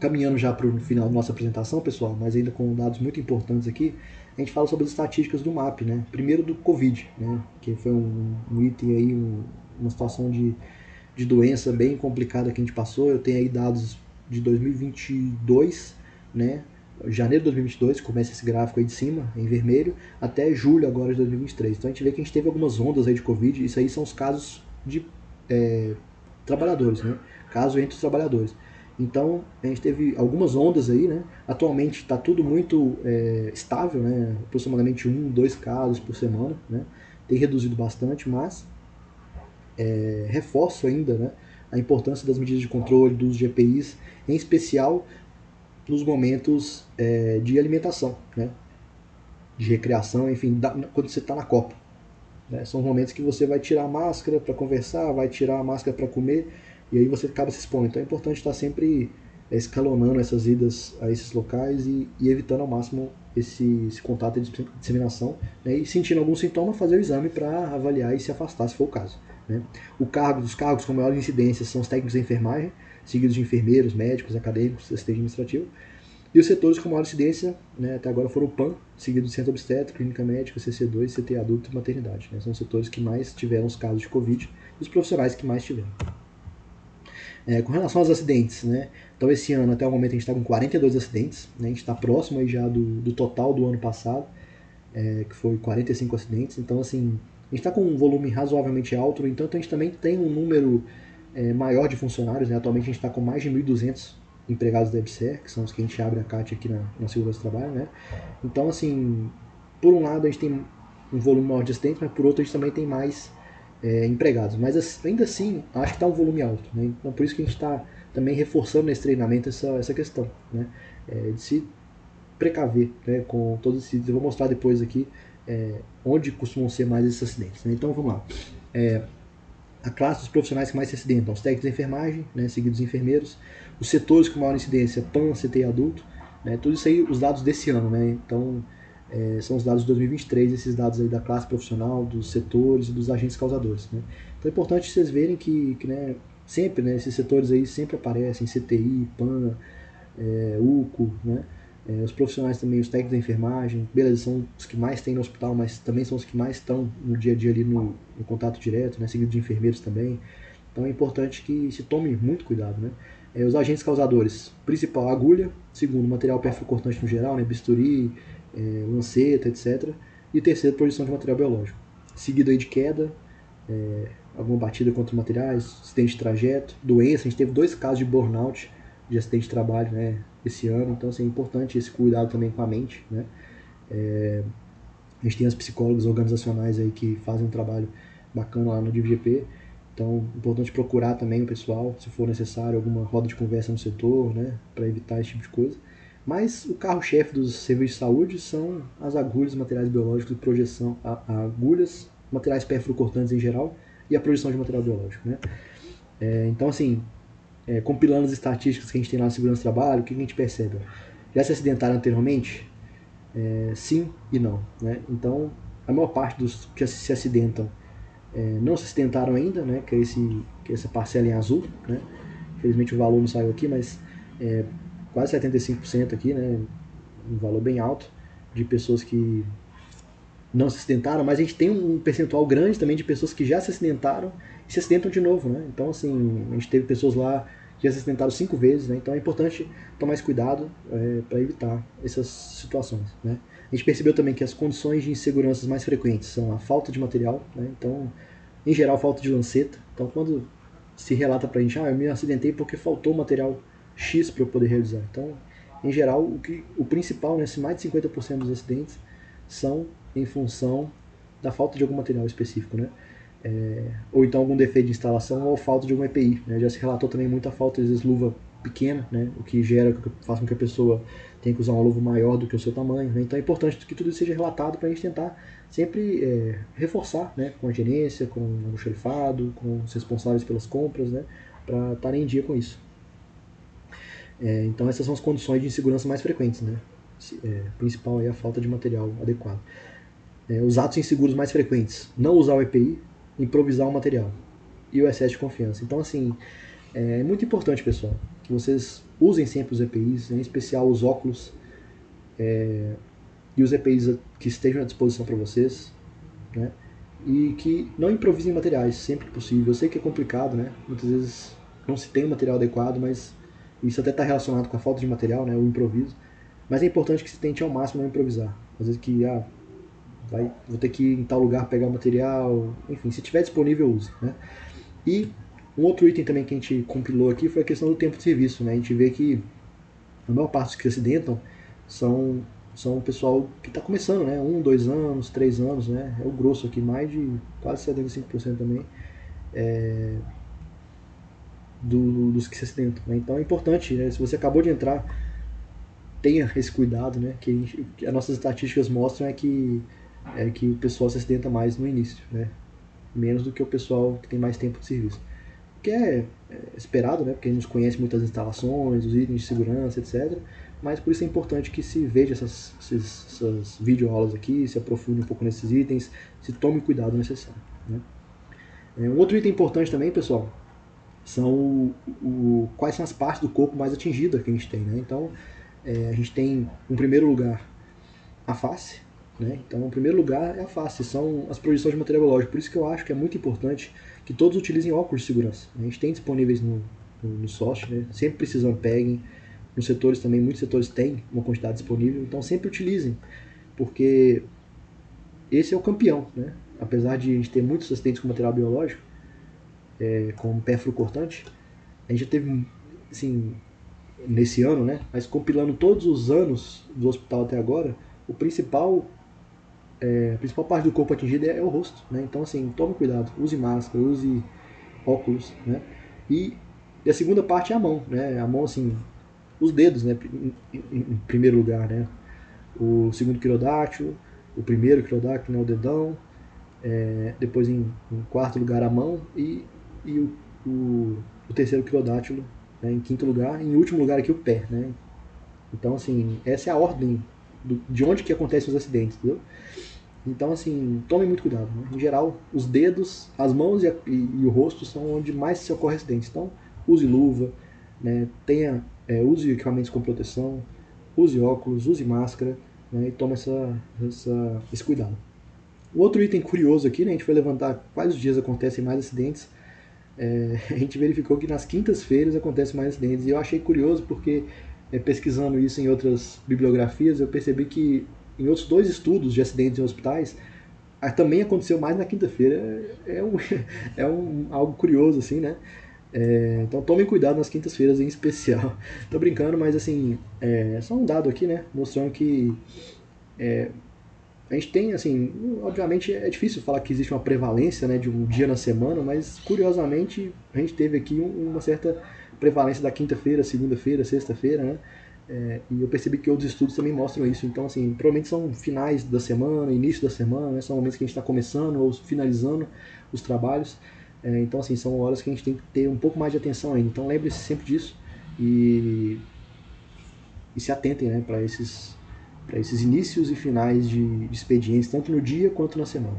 caminhando já para o final da nossa apresentação, pessoal, mas ainda com dados muito importantes aqui, a gente fala sobre as estatísticas do MAP, né? Primeiro do Covid, né? Que foi um item aí, uma situação de doença bem complicada que a gente passou. Eu tenho aí dados de 2022, né? Janeiro de 2022, começa esse gráfico aí de cima, em vermelho, até julho agora de 2023. Então a gente vê que a gente teve algumas ondas aí de Covid, isso aí são os casos de trabalhadores, né? Caso entre os trabalhadores. Então a gente teve algumas ondas aí, né? Atualmente está tudo muito estável, né? Aproximadamente 2 casos por semana, né? Tem reduzido bastante, mas reforço ainda, né, a importância das medidas de controle, do uso de EPIs, em especial nos momentos de alimentação, né? De recreação, enfim, quando você está na Copa. Né? São momentos que você vai tirar a máscara para conversar, vai tirar a máscara para comer, e aí você acaba se expondo. Então é importante estar sempre escalonando essas idas a esses locais e evitando ao máximo esse contato de disseminação, né? E sentindo algum sintoma, fazer o exame para avaliar e se afastar, se for o caso. Né? Os cargos com maior incidência são os técnicos de enfermagem, seguidos de enfermeiros, médicos, acadêmicos, assistente administrativo. E os setores com maior incidência, né, até agora foram o PAN, seguido de Centro Obstétrico, Clínica Médica, CC2, CT Adulto e Maternidade. Né? São os setores que mais tiveram os casos de Covid e os profissionais que mais tiveram. Com relação aos acidentes, né? Então esse ano, até o momento, a gente está com 42 acidentes, né? A gente está próximo aí já do total do ano passado, que foi 45 acidentes. Então, assim, a gente está com um volume razoavelmente alto, no entanto, a gente também tem um número maior de funcionários, né? Atualmente a gente está com mais de 1.200 empregados da EBSER, que são os que a gente abre a CAT aqui na Segurança do Trabalho, né? Então, assim, por um lado a gente tem um volume maior de acidentes, mas por outro a gente também tem mais empregados. Mas ainda assim, acho que está um volume alto, né? Então, por isso que a gente está também reforçando nesse treinamento essa questão, né? De se precaver, né, com todos esses itens. Eu vou mostrar depois aqui onde costumam ser mais esses acidentes. Né? Então, vamos lá. A classe dos profissionais que mais se acidentam, os técnicos de enfermagem, né, seguidos dos enfermeiros, os setores com maior incidência, PAN, CT e adulto, né, tudo isso aí, os dados desse ano, né, então são os dados de 2023, esses dados aí da classe profissional, dos setores e dos agentes causadores. Né. Então é importante vocês verem que né, sempre, né, esses setores aí sempre aparecem, CTI, PAN, UCO, né, os profissionais também, os técnicos da enfermagem, beleza, são os que mais tem no hospital, mas também são os que mais estão no dia a dia ali no contato direto, né, seguido de enfermeiros também. Então é importante que se tome muito cuidado, né. Os agentes causadores, principal, agulha, segundo, material perfluorcortante no geral, né, bisturi, lanceta, etc. E terceiro, projeção de material biológico. Seguido aí de queda, alguma batida contra materiais, acidente de trajeto, doença. A gente teve 2 casos de burnout, de acidente de trabalho, né, esse ano. Então, assim, é importante esse cuidado também com a mente, né. A gente tem as psicólogas organizacionais aí que fazem um trabalho bacana lá no DivGP. Então, é importante procurar também o pessoal, se for necessário, alguma roda de conversa no setor, né, para evitar esse tipo de coisa. Mas o carro-chefe dos serviços de saúde são as agulhas, materiais biológicos de projeção, agulhas, materiais perfluorcortantes em geral e a projeção de material biológico, né. Então, assim, compilando as estatísticas que a gente tem lá na segurança do trabalho, o que a gente percebe? Já se acidentaram anteriormente? Sim e não, né. Então, a maior parte dos que se acidentam não se acidentaram ainda, né, que é essa parcela em azul, né. Infelizmente o valor não saiu aqui, mas quase 75% aqui, né, um valor bem alto de pessoas que não se acidentaram, mas a gente tem um percentual grande também de pessoas que já se acidentaram e se acidentam de novo, né. Então, assim, a gente teve pessoas lá que já se acidentaram 5 vezes, né. Então é importante tomar esse cuidado para evitar essas situações, né. A gente percebeu também que as condições de inseguranças mais frequentes são a falta de material, né. Então, em geral, falta de lanceta. Então, quando se relata pra gente, eu me acidentei porque faltou material X para eu poder realizar. Então, em geral, o principal, né, mais de 50% dos acidentes são em função da falta de algum material específico, né? Ou então algum defeito de instalação ou falta de algum EPI. Né? Já se relatou também muita falta, às vezes, luva pequena, né? O que faz com que a pessoa tenha que usar uma luva maior do que o seu tamanho. Né? Então é importante que tudo isso seja relatado para a gente tentar sempre reforçar, né? Com a gerência, com o almoxarifado, com os responsáveis pelas compras, né? Para estarem em dia com isso. Então essas são as condições de insegurança mais frequentes, né? Principal é a falta de material adequado. Os atos inseguros mais frequentes: não usar o EPI, improvisar o material e o excesso de confiança. Então, assim, é muito importante, pessoal, que vocês usem sempre os EPIs, em especial os óculos e os EPIs que estejam à disposição para vocês, né? E que não improvisem materiais sempre que possível. Eu sei que é complicado, né? Muitas vezes não se tem o material adequado, mas isso até está relacionado com a falta de material, né? O improviso. Mas é importante que se tente ao máximo não improvisar. Às vezes que vou ter que ir em tal lugar pegar o material, enfim, se tiver disponível, use, né? E um outro item também que a gente compilou aqui foi a questão do tempo de serviço, né? A gente vê que a maior parte dos que se acidentam são o pessoal que está começando, né? 1, 2 anos, 3 anos, né? É o grosso aqui, mais de quase 75% também. dos que se acidentam, né? Então é importante, né? Se você acabou de entrar, tenha esse cuidado, né? Que as nossas estatísticas mostram é que o pessoal se acidenta mais no início, né? Menos do que o pessoal que tem mais tempo de serviço. O que é esperado, né? Porque a gente conhece muitas instalações, os itens de segurança, etc. Mas por isso é importante que se veja essas videoaulas aqui, se aprofunde um pouco nesses itens, se tome o cuidado necessário, né? Um outro item importante também, pessoal, são quais são as partes do corpo mais atingidas que a gente tem, né? Então, a gente tem, em primeiro lugar, a face, né? Então, em primeiro lugar é a face, são as projeções de material biológico. Por isso que eu acho que é muito importante que todos utilizem óculos de segurança. A gente tem disponíveis no SOST, né? Sempre precisando, peguem. Nos setores também, muitos setores têm uma quantidade disponível, então sempre utilizem, porque esse é o campeão, né? Apesar de a gente ter muitos acidentes com material biológico, com pérfuro cortante, a gente já teve, assim, nesse ano, né? Mas compilando todos os anos do hospital até agora, a principal parte do corpo atingida é o rosto, né? Então, assim, tome cuidado, use máscara, use óculos, né? E, e a segunda parte é a mão, né? A mão, assim, os dedos, né? Em primeiro lugar, né? O segundo quirodáctilo, o primeiro quirodáctilo, né? O dedão, depois em quarto lugar a mão e o terceiro quirodátilo, né, em quinto lugar, e em último lugar aqui o pé, né? Então, assim, essa é a ordem de onde que acontecem os acidentes, entendeu? Então, assim, tome muito cuidado, né? Em geral, os dedos, as mãos e o rosto são onde mais se ocorre acidentes. Então, use luva, né? Use equipamentos com proteção, use óculos, use máscara, né? E tome esse cuidado. O outro item curioso aqui, né, a gente foi levantar quais os dias acontecem mais acidentes. A gente verificou que nas quintas-feiras acontecem mais acidentes. E eu achei curioso porque, pesquisando isso em outras bibliografias, eu percebi que em outros dois estudos de acidentes em hospitais, também aconteceu mais na quinta-feira. Algo curioso, assim, né? Então tomem cuidado nas quintas-feiras em especial. Tô brincando, mas assim, só um dado aqui, né? Mostrando que a gente tem, assim, obviamente é difícil falar que existe uma prevalência, né, de um dia na semana, mas curiosamente a gente teve aqui uma certa prevalência da quinta-feira, segunda-feira, sexta-feira, né? E eu percebi que outros estudos também mostram isso. Então, assim, provavelmente são finais da semana, início da semana, né? São momentos que a gente está começando ou finalizando os trabalhos. Então, assim, são horas que a gente tem que ter um pouco mais de atenção ainda. Então, lembre-se sempre disso e se atentem, né, para esses inícios e finais de expedientes, tanto no dia quanto na semana.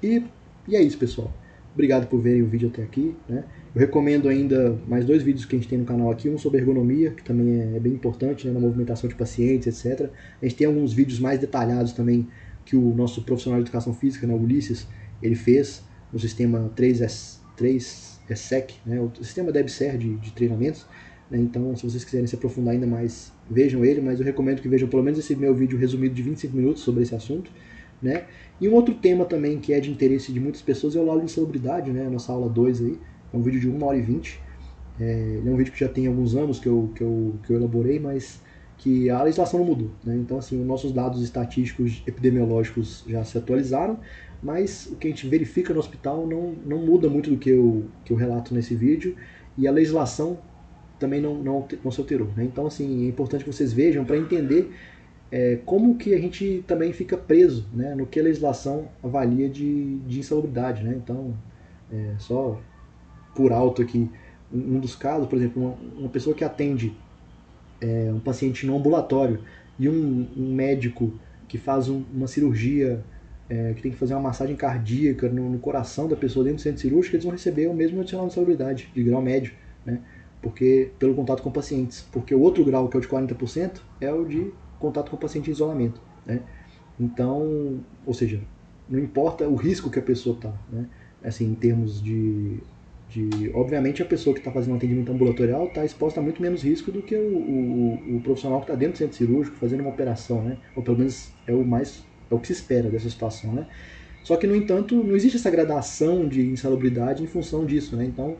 E é isso, pessoal. Obrigado por verem o vídeo até aqui, né? Eu recomendo ainda mais 2 vídeos que a gente tem no canal aqui, um sobre ergonomia, que também é bem importante, né, na movimentação de pacientes, etc. A gente tem alguns vídeos mais detalhados também que o nosso profissional de educação física, né, o Ulisses, ele fez no sistema 3SEC, né, o sistema DebSer de treinamentos. Né? Então, se vocês quiserem se aprofundar ainda mais, vejam ele, mas eu recomendo que vejam pelo menos esse meu vídeo resumido de 25 minutos sobre esse assunto. Né? E um outro tema também que é de interesse de muitas pessoas é o laudo de insalubridade, né? Nossa aula 2 aí, é um vídeo de 1h20. Ele é um vídeo que já tem alguns anos que eu elaborei, mas que a legislação não mudou. Né? Então, assim, os nossos dados estatísticos epidemiológicos já se atualizaram, mas o que a gente verifica no hospital não muda muito do que eu relato nesse vídeo, e a legislação também não se alterou. Né? Então, assim, é importante que vocês vejam para entender como que a gente também fica preso, né, no que a legislação avalia de insalubridade. Né? Então, só por alto aqui, um dos casos, por exemplo, uma pessoa que atende um paciente no ambulatório e um médico que faz uma cirurgia, que tem que fazer uma massagem cardíaca no coração da pessoa dentro do centro cirúrgico, eles vão receber o mesmo adicional de insalubridade, de grau médio, né? Pelo contato com pacientes. Porque o outro grau, que é o de 40%, é o de contato com o paciente em isolamento. Né? Então, ou seja, não importa o risco que a pessoa está, né? Assim, em termos obviamente a pessoa que está fazendo um atendimento ambulatorial está exposta a muito menos risco do que o profissional que está dentro do centro cirúrgico fazendo uma operação, né? Ou pelo menos é o que se espera dessa situação, né? Só que, no entanto, não existe essa gradação de insalubridade em função disso, né? Então,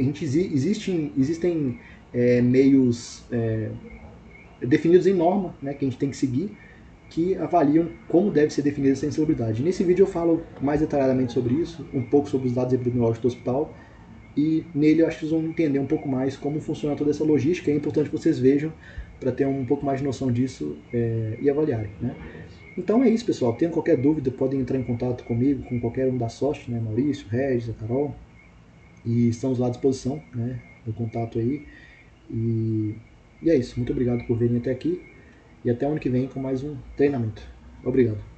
existem meios definidos em norma, né, que a gente tem que seguir, que avaliam como deve ser definida essa insalubridade. Nesse vídeo eu falo mais detalhadamente sobre isso, um pouco sobre os dados epidemiológicos do hospital, e nele eu acho que vocês vão entender um pouco mais como funciona toda essa logística. É importante que vocês vejam para ter um pouco mais de noção disso e avaliarem, né? Então é isso, pessoal. Tendo qualquer dúvida, podem entrar em contato comigo, com qualquer um da Soft, né? Maurício, Regis, a Carol. E estamos lá à disposição, né? No contato aí. E, e é isso. Muito obrigado por virem até aqui. E até o ano que vem com mais um treinamento. Obrigado.